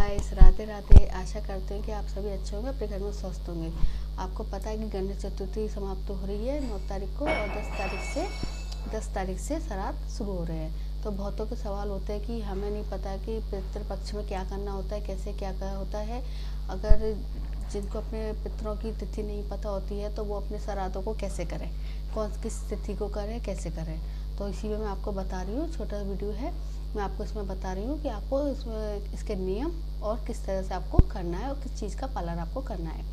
Guys, Radhe Radhe. आशा करते हैं कि आप सभी अच्छे होंगे, अपने घर में स्वस्थ होंगे। आपको पता है कि गणेश चतुर्थी समाप्त हो रही है 9 तारीख को, और 10 तारीख से श्राद्ध शुरू हो रहे हैं। तो बहुतों के सवाल होते हैं कि हमें नहीं पता कि पितृपक्ष में क्या करना होता है, कैसे क्या होता है। अगर जिनको अपने पितरों की तिथि नहीं पता होती है तो वो अपने श्राद्धों को कैसे करें, किस तिथि को करें, कैसे करें। तो इसी में मैं आपको बता रही हूँ, छोटा वीडियो है, मैं आपको इसमें बता रही हूँ कि आपको इसमें इसके नियम और किस तरह से आपको करना है और किस चीज़ का पालन आपको करना है।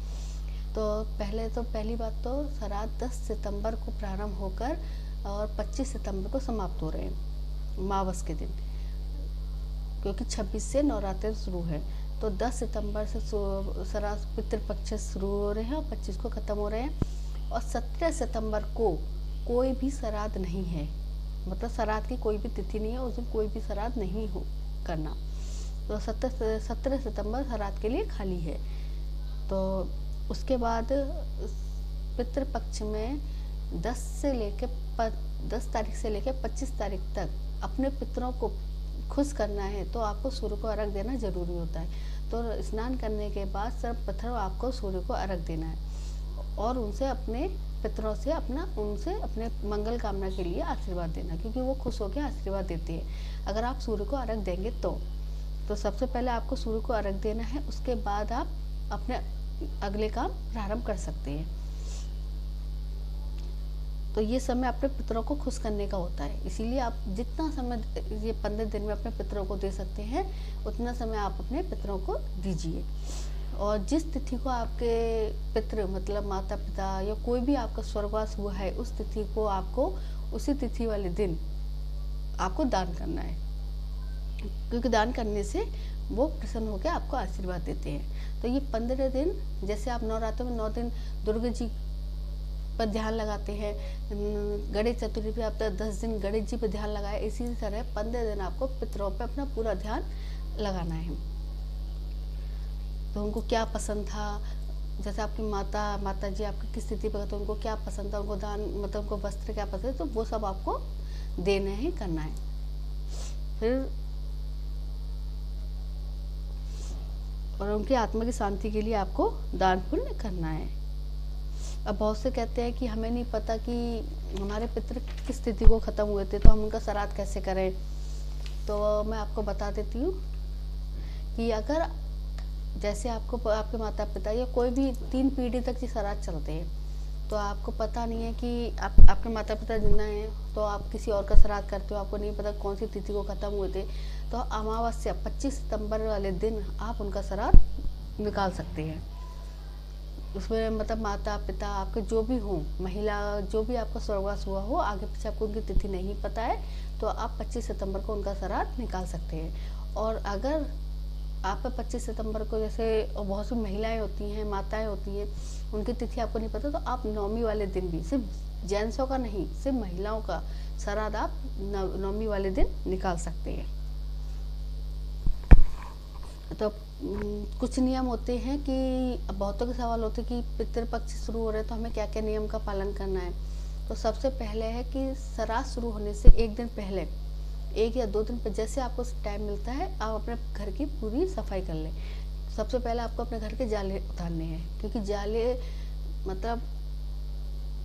तो पहली बात तो श्राद्ध 10 सितंबर को प्रारंभ होकर और 25 सितंबर को समाप्त हो रहे हैं, अमावस के दिन, क्योंकि 26 से नवरात्र शुरू है। तो 10 सितंबर से श्राद्ध पितृपक्ष शुरू हो रहे हैं और 25 को ख़त्म हो रहे हैं। और 17 सितंबर को कोई भी श्राद्ध नहीं है, मतलब श्राद्ध की कोई भी तिथि नहीं है, उस दिन कोई भी श्राद्ध नहीं हो करना। तो 17 सितंबर श्राद्ध के लिए खाली है। तो उसके बाद पितृपक्ष में 10 तारीख से लेकर 25 तारीख तक अपने पितरों को खुश करना है तो आपको सूर्य को अर्घ देना जरूरी होता है। तो स्नान करने के बाद सर्वप्रथम आपको सूर्य को अर्घ देना है और उनसे अपने पितरों से उनसे अपने मंगल कामना के लिए आशीर्वाद देना, क्योंकि वो खुश होकर आशीर्वाद देते हैं अगर आप सूर्य को अर्घ देंगे तो सबसे पहले आपको सूर्य को अर्घ देना है। उसके बाद आप अपने अगले काम प्रारंभ कर सकते हैं। तो ये समय अपने पितरों को खुश करने का होता है, इसीलिए आप जितना समय ये 15 दिन में अपने पितरों को दे सकते हैं उतना समय आप अपने पितरों को दीजिए। और जिस तिथि को आपके पितृ मतलब माता पिता या कोई भी आपका स्वर्गवास हुआ है, उस तिथि को आपको उसी तिथि वाले दिन आपको दान करना है, क्योंकि दान करने से वो प्रसन्न होकर आपको आशीर्वाद देते हैं। तो ये 15 दिन, जैसे आप नवरात्र में 9 दिन दुर्गा जी पर ध्यान लगाते हैं, गणेश चतुर्थी पे आप 10 दिन गणेश जी पर ध्यान लगाए, इसी तरह 15 दिन आपको पितरों पे अपना पूरा ध्यान लगाना है। तो उनको क्या पसंद था, जैसे आपकी माता जी आपकी किस स्थिति पर, तो उनको क्या पसंद था, उनको दान मतलब उनको वस्त्र क्या पसंद है, तो वो सब आपको देना है, करना है। फिर और उनकी आत्मा की शांति के लिए आपको दान पुण्य करना है। अब बहुत से कहते हैं कि हमें नहीं पता कि हमारे पितृ किस स्थिति को ख़त्म हुए थे तो हम उनका श्राद्ध कैसे करें। तो मैं आपको बता देती हूँ कि अगर जैसे आपको आपके माता पिता या कोई भी 3 पीढ़ी तक ये श्राद्ध चलते हैं, तो आपको पता नहीं है कि आपके माता पिता जिंदा हैं तो आप किसी और का श्राद्ध करते हो, आपको नहीं पता कौन सी तिथि को ख़त्म हुए थे, तो अमावस्या 25 सितंबर वाले दिन आप उनका श्राद्ध निकाल सकते हैं। उसमें मतलब माता पिता आपके जो भी हों, महिला जो भी आपका स्वर्गवास हुआ हो, आगे पीछे आपको उनकी तिथि नहीं पता है तो आप 25 सितंबर को उनका श्राद्ध निकाल सकते हैं। और अगर आप 25 सितंबर को, जैसे बहुत सी महिलाएं होती हैं, माताएं होती हैं, उनकी तिथि आपको नहीं पता, तो आप नवमी वाले दिन भी, सिर्फ जेंट्सों का नहीं, सिर्फ महिलाओं का श्राद्ध आप नवमी वाले दिन निकाल सकते हैं। तो कुछ नियम होते हैं कि बहुतों के सवाल होते हैं कि पितृपक्ष शुरू हो रहे हैं तो हमें क्या क्या नियम का पालन करना है। तो सबसे पहले है कि श्राद्ध शुरू होने से 1 दिन पहले, 1 या 2 दिन पर, जैसे आपको टाइम मिलता है, आप अपने घर की पूरी सफाई कर लें। सबसे पहले आपको अपने घर के जाले उतारने हैं, क्योंकि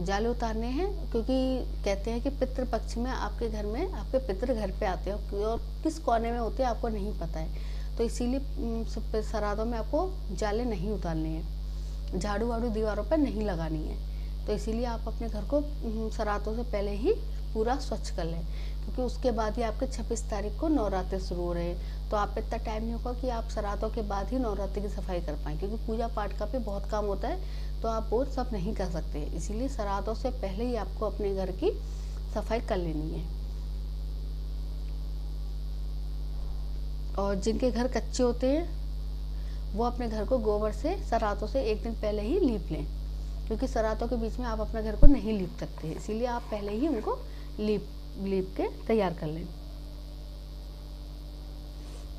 जाले उतारने हैं, क्योंकि कहते हैं कि पितृपक्ष में आपके घर में आपके पितृ घर पे आते हैं और किस कोने में होते हैं आपको नहीं पता है, तो इसीलिए श्राद्धों में आपको जाले नहीं उतारने हैं, झाड़ू वाड़ू दीवारों पर नहीं लगानी है। तो इसीलिए आप अपने घर को श्राद्धों से पहले ही पूरा स्वच्छ कर लें, क्योंकि उसके बाद ही आपके 26 तारीख को नवरात्र शुरू हो रहे हैं। तो आप पे इतना टाइम नहीं होगा कि आप श्राद्धों के बाद ही नवरात्रि की सफाई कर पाएँ, क्योंकि पूजा पाठ का भी बहुत काम होता है, तो आप वो सब नहीं कर सकते। इसीलिए श्राद्धों से पहले ही आपको अपने घर की सफाई कर लेनी है। और जिनके घर कच्चे होते हैं वो अपने घर को गोबर से श्राद्धों से 1 दिन पहले ही लीप लें, क्योंकि श्राद्धों के बीच में आप अपने घर को नहीं लीप सकते, इसीलिए आप पहले ही उनको लीप के तैयार कर लें।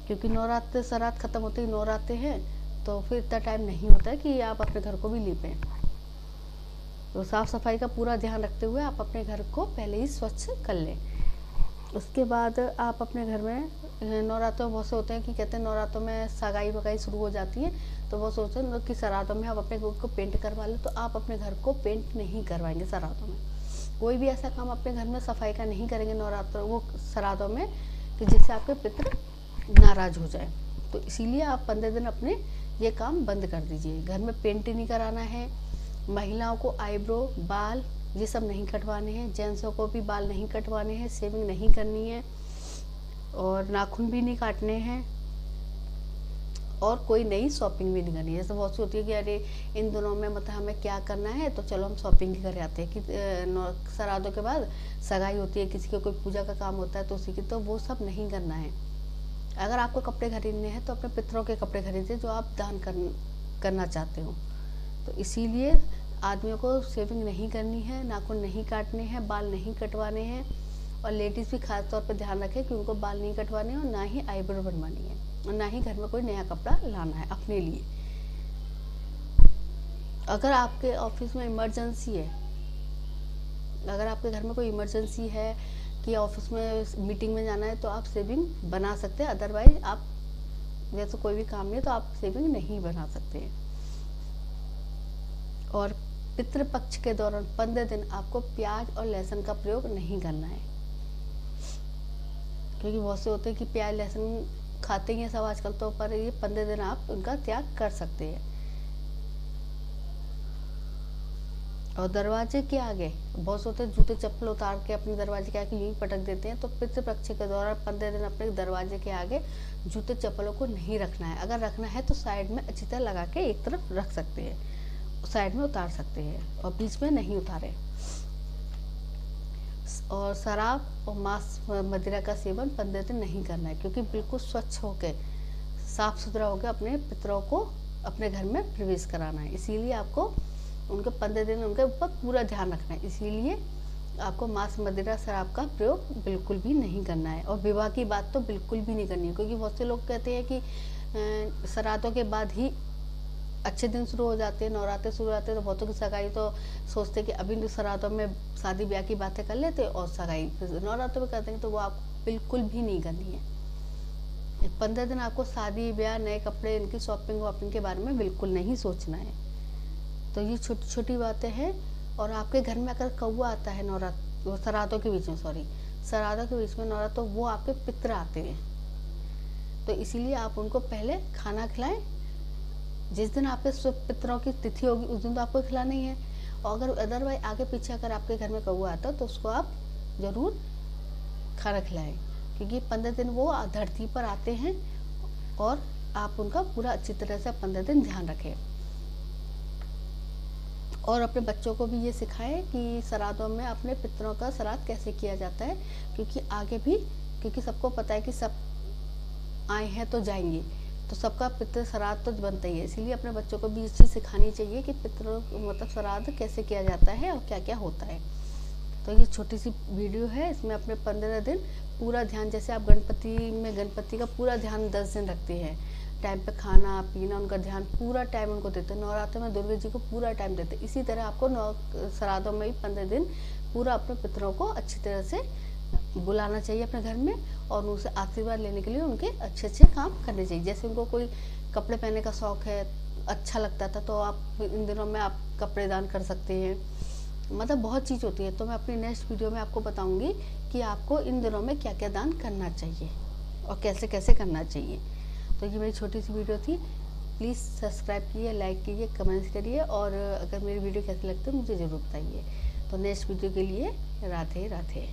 क्योंकि नवरात्र श्राद्ध खत्म होते ही नवरात्र हैं, तो फिर इतना टाइम नहीं होता है कि आप अपने घर को भी लीपें। तो साफ सफाई का पूरा ध्यान रखते हुए आप अपने घर को पहले ही स्वच्छ कर लें। उसके बाद आप अपने घर में नवरात्रों में बहुत से होते हैं कि कहते हैं नवरात्रों में सगाई वगाई शुरू हो जाती है, तो वो सोचते हैं कि श्राद्धों में आप अपने घर को पेंट करवा लें, तो आप अपने घर को पेंट नहीं करवाएंगे श्राद्धों में। कोई भी ऐसा काम अपने घर में सफाई का नहीं करेंगे नवरात्रों वो श्राद्धों में कि जिससे आपके पितृ नाराज हो जाए। तो इसीलिए आप 15 दिन अपने ये काम बंद कर दीजिए। घर में पेंट नहीं कराना है, महिलाओं को आईब्रो बाल ये सब नहीं कटवाने हैं, जेंट्सों को भी बाल नहीं कटवाने हैं, शेविंग नहीं करनी है और नाखून भी नहीं काटने हैं और कोई नई शॉपिंग भी नहीं करनी है। जैसे बहुत सी होती है कि अरे इन दिनों में मतलब हमें क्या करना है तो चलो हम शॉपिंग ही कर आते हैं कि श्राद्धों के बाद सगाई होती है, किसी को कोई पूजा का काम होता है तो उसी की, तो वो सब नहीं करना है। अगर आपको कपड़े खरीदने हैं तो अपने पितरों के कपड़े खरीदिए जो आप दान करना चाहते हो। तो इसीलिए आदमियों को शेविंग नहीं करनी है, नाखून नहीं काटने हैं, बाल नहीं कटवाने हैं और लेडीज़ भी खास तौर पर ध्यान रखें कि उनको बाल नहीं कटवाने हैं और ना ही आईब्रो बनवानी है और ना ही घर में कोई नया कपड़ा लाना है अपने लिए। अगर आपके ऑफिस में इमरजेंसी है, अगर आपके घर में कोई इमरजेंसी है कि ऑफिस में मीटिंग में जाना है तो आप शेविंग बना सकते हैं, अदरवाइज आप जैसे कोई भी काम नहीं तो आप शेविंग नहीं बना सकते हैं। और पितृपक्ष के दौरान 15 दिन आपको प्याज और लहसुन का प्रयोग नहीं करना है, क्योंकि बहुत से होते हैं कि प्याज लहसुन खाते ही हैं सब आजकल, तो पर ये 15 दिन आप उनका त्याग कर सकते हैं। और दरवाजे के आगे बहुत से होते हैं जूते चप्पल उतार के अपने दरवाजे के आगे यूं ही पटक देते हैं, तो पितृपक्ष के दौरान 15 दिन अपने दरवाजे के आगे जूते चप्पलों को नहीं रखना है। अगर रखना है तो साइड में अच्छी तरह लगा के एक तरफ रख सकते हैं, साइड में उतार सकते हैं और बीच में नहीं उतारे। और शराब और मांस मदिरा का सेवन 15 दिन नहीं करना है, क्योंकि बिल्कुल स्वच्छ होकर साफ सुथरा होकर अपने पितरों को अपने घर में प्रवेश कराना है। इसीलिए आपको उनके 15 दिन उनके ऊपर पूरा ध्यान रखना है। इसीलिए आपको मांस मदिरा शराब का प्रयोग बिल्कुल भी नहीं करना है और विवाह की बात तो बिल्कुल भी नहीं करनी है, क्योंकि बहुत से लोग कहते हैं कि श्राद्धों के बाद ही अच्छे दिन शुरू हो जाते हैं, नवरात्रे शुरू हो जाते हैं, तो बहुतों की सगाई तो सोचते कि अभी श्राद्धों में शादी ब्याह की बातें कर लेते और सगाई नवरात्रों में करते हैं, तो वो आपको बिल्कुल भी नहीं करनी है। 15 दिन आपको शादी ब्याह नए कपड़े इनकी शॉपिंग वॉपिंग के बारे में बिल्कुल नहीं सोचना है। तो ये छोटी छोटी बातें हैं। और आपके घर में अगर कौवा आता है नवरात्र श्राद्धों के बीच में, श्राद्धों के बीच में नवरात्र, तो वो आपके पितर आते हैं, तो इसीलिए आप उनको पहले खाना खिलाएं। जिस दिन आपके पितरों की तिथि होगी उस दिन तो आपको खिलाना ही है, और अगर अदरवाइज आगे पीछे अगर आपके घर में कौवा आता है तो उसको आप ज़रूर खाना खिलाएं, क्योंकि 15 दिन वो धरती पर आते हैं और आप उनका पूरा अच्छी तरह से 15 दिन ध्यान रखें। और अपने बच्चों को भी ये सिखाएं कि श्राद्धों में अपने पितरों का श्राद्ध कैसे किया जाता है, क्योंकि आगे भी, क्योंकि सबको पता है कि सब आए हैं तो जाएंगे, तो सबका पितृ श्राद्ध तो बनता ही है। इसीलिए अपने बच्चों को भी इस चीज़ सिखानी चाहिए कि पितृ मतलब श्राद्ध कैसे किया जाता है और क्या क्या होता है। तो ये छोटी सी वीडियो है, इसमें अपने 15 दिन पूरा ध्यान, जैसे आप गणपति का पूरा ध्यान 10 दिन रखते हैं, टाइम पे खाना पीना उनका ध्यान पूरा टाइम उनको देते हैं, नवरात्र में दुर्गा जी को पूरा टाइम देते हैं, इसी तरह आपको श्राद्धों में भी 15 दिन पूरा अपने पितरों को अच्छी तरह से बुलाना चाहिए अपने घर में और उनसे आशीर्वाद लेने के लिए उनके अच्छे अच्छे काम करने चाहिए। जैसे उनको कोई कपड़े पहनने का शौक़ है, अच्छा लगता था, तो आप इन दिनों में आप कपड़े दान कर सकते हैं। मतलब बहुत चीज़ होती है, तो मैं अपनी नेक्स्ट वीडियो में आपको बताऊंगी कि आपको इन दिनों में क्या क्या दान करना चाहिए और कैसे कैसे करना चाहिए। तो ये मेरी छोटी सी वीडियो थी। प्लीज़ सब्सक्राइब कीजिए, लाइक कीजिए, कमेंट्स करिए और अगर मेरी वीडियो कैसी लगती है मुझे ज़रूर बताइए। तो नेक्स्ट वीडियो के लिए राधे राधे।